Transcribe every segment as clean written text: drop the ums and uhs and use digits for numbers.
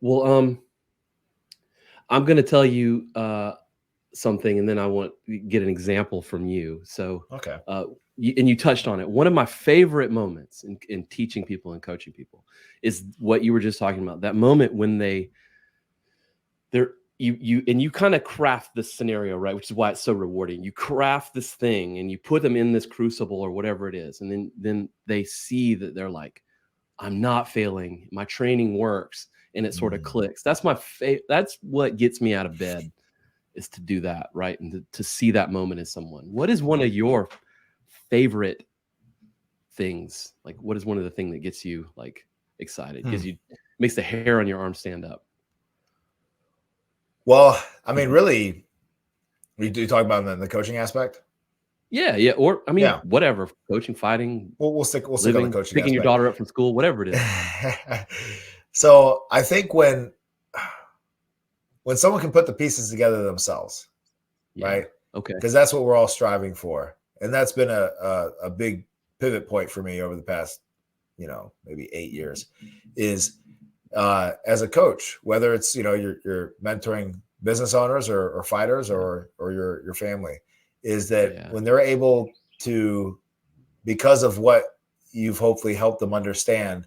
Well, I'm gonna tell you something, and then I want to get an example from you. So, Okay. uh, and you touched on it. One of my favorite moments in teaching people and coaching people is what you were just talking about. That moment when they're you kind of craft this scenario, right? Which is why it's so rewarding. You craft this thing and you put them in this crucible or whatever it is, and then they see that they're like, I'm not failing. My training works, and it sort of Mm. clicks. That's my that's what gets me out of bed, is to do that, right? And to see that moment in someone. What is one of your favorite things? Like, what is one of the things that gets you like excited? Hmm. Gives you makes the hair on your arm stand up. Well, I mean, really, we do talk about the coaching aspect. Yeah, yeah. Or I mean, Yeah, whatever. Coaching, fighting, we'll stick on the living, coaching picking your aspect. daughter up from school, whatever it is. So I think when someone can put the pieces together themselves, Yeah. right? Okay. Because that's what we're all striving for, and that's been a big pivot point for me over the past, maybe 8 years, is as a coach, whether it's you're mentoring business owners or fighters Yeah. or your family, is that Yeah. when they're able to, because of what you've hopefully helped them understand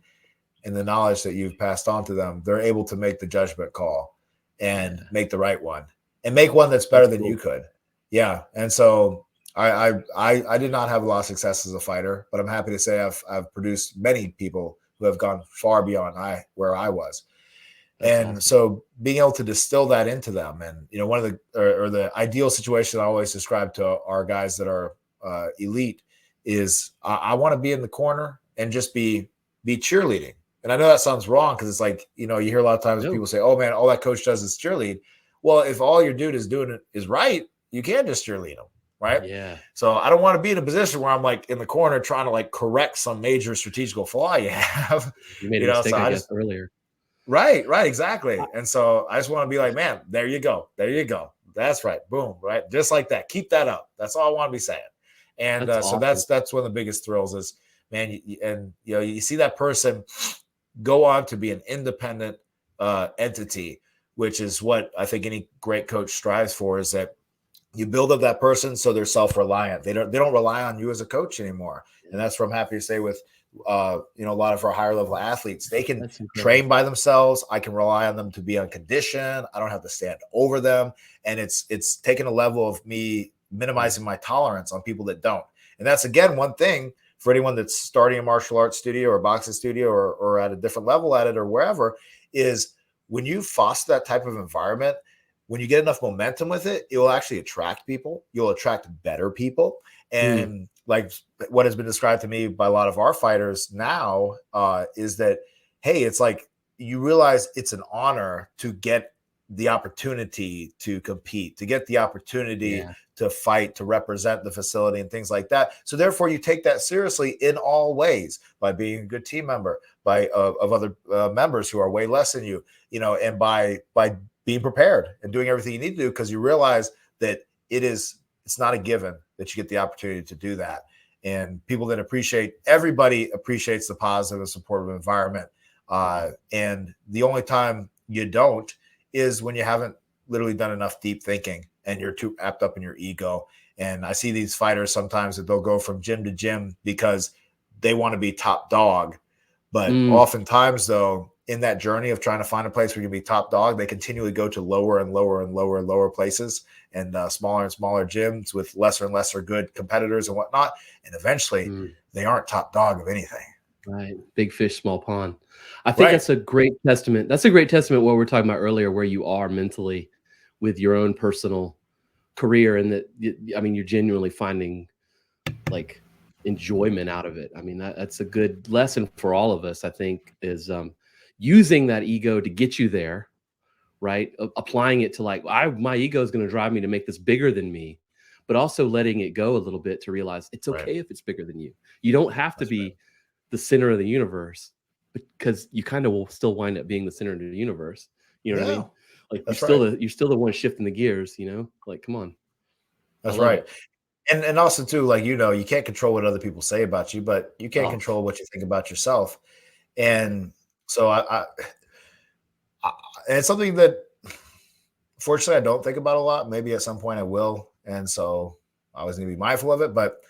and the knowledge that you've passed on to them, they're able to make the judgment call and Yeah. make the right one and make one that's better That's than you cool. could. Yeah. And so I did not have a lot of success as a fighter, but I'm happy to say I've produced many people who have gone far beyond where I was. That's And awesome. so being able to distill that into them, and one of the or the ideal situation I always describe to our guys that are elite is I want to be in the corner and just be cheerleading. And I know that sounds wrong because it's like, you hear a lot of times No. people say, "Oh man, all that coach does is cheerlead." Well, if all your dude is doing it is right, you can't just cheerlead them, right? Yeah. So I don't want to be in a position where I'm like in the corner trying to like correct some major strategical flaw you have, You made a So mistake, I I guess, just earlier. right, I, exactly. And so I just want to be like, man, there you go. There you go. That's right. Boom, right? Just like that. Keep that up. That's all I want to be saying. And that's so awesome. that's one of the biggest thrills is, man, and you see that person go on to be an independent entity, which is what I think any great coach strives for, is that you build up that person so they're self-reliant. They don't rely on you as a coach anymore. And Yeah, that's what I'm happy to say with a lot of our higher level athletes. They can that's incredible. train by themselves. I can rely on them to be on condition. I don't have to stand over them. And it's taken a level of me Mm. minimizing my tolerance on people that don't. And that's again one thing for anyone that's starting a martial arts studio or boxing studio or at a different level at it or wherever, is when you foster that type of environment, when you get enough momentum with it, it will actually attract people. You'll attract better people. Mm. And like what has been described to me by a lot of our fighters now is that, hey, it's like you realize it's an honor to get the opportunity to compete, to get the opportunity Yeah. to fight, to represent the facility and things like that. So therefore, you take that seriously in all ways by being a good team member, by of other members who are way less than you, and by being prepared and doing everything you need to do, because you realize that it's not a given that you get the opportunity to do that. And people that everybody appreciates the positive and supportive environment. Yeah. And the only time you don't is when you haven't literally done enough deep thinking and you're too apt up in your ego. And I see these fighters sometimes that they'll go from gym to gym because they want to be top dog. But Mm. oftentimes, though, in that journey of trying to find a place where you can be top dog, they continually go to lower and lower and lower and lower places and smaller and smaller gyms with lesser and lesser good competitors and whatnot. And eventually, Mm. they aren't top dog of anything. Right. Big fish, small pond. I think Right. that's a great testament. That's a great testament what we are talking about earlier, where you are mentally with your own personal career, and that I mean, you're genuinely finding like enjoyment out of it. I mean, that's a good lesson for all of us, I think, is using that ego to get you there, right? Applying it to like, my ego is going to drive me to make this bigger than me, but also letting it go a little bit to realize it's Right. okay if it's bigger than you. You don't have to That's right. be the center of the universe, because you kind of will still wind up being the center of the universe. You know what I Yeah. mean? Like That's right. you're still the one shifting the gears, Like, come on. I That's love right. it. And also too, like, you can't control what other people say about you, but you can Oh, control what you think about yourself. And so And it's something that fortunately I don't think about a lot. Maybe at some point I will. And so I always need to be mindful of it, but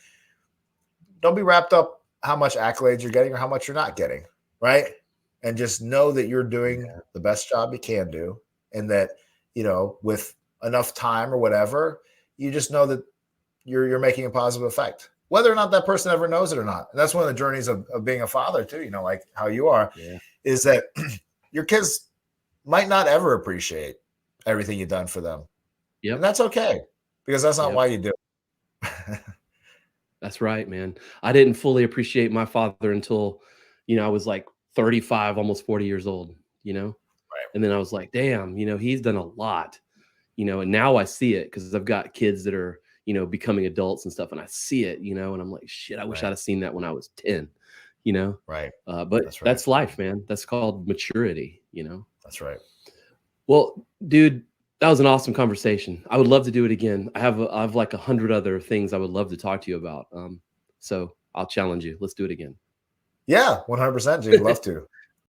don't be wrapped up how much accolades you're getting or how much you're not getting, right? And just know that you're doing the best job you can do, and that, you know, with enough time or whatever, you just know that you're making a positive effect, whether or not that person ever knows it or not. And that's one of the journeys of being a father too, you know, like how you are, is that your kids might not ever appreciate everything you've done for them. Yep. And that's okay, because that's not why you do it. That's right, man. I didn't fully appreciate my father until, you know, I was like 35, almost 40 years old, you know? Right. And then I was like, damn, you know, he's done a lot, you know, and now I see it because I've got kids that are, you know, becoming adults and stuff. And I see it, you know, and I'm like, shit, I wish I'd have seen that when I was 10, you know? Right. But that's life, man. That's called maturity, you know? That's right. Well, dude, that was an awesome conversation. I would love to do it again. I have like 100 other things I would love to talk to you about. So I'll challenge you. Let's do it again. Yeah, 100%. Dude, love to.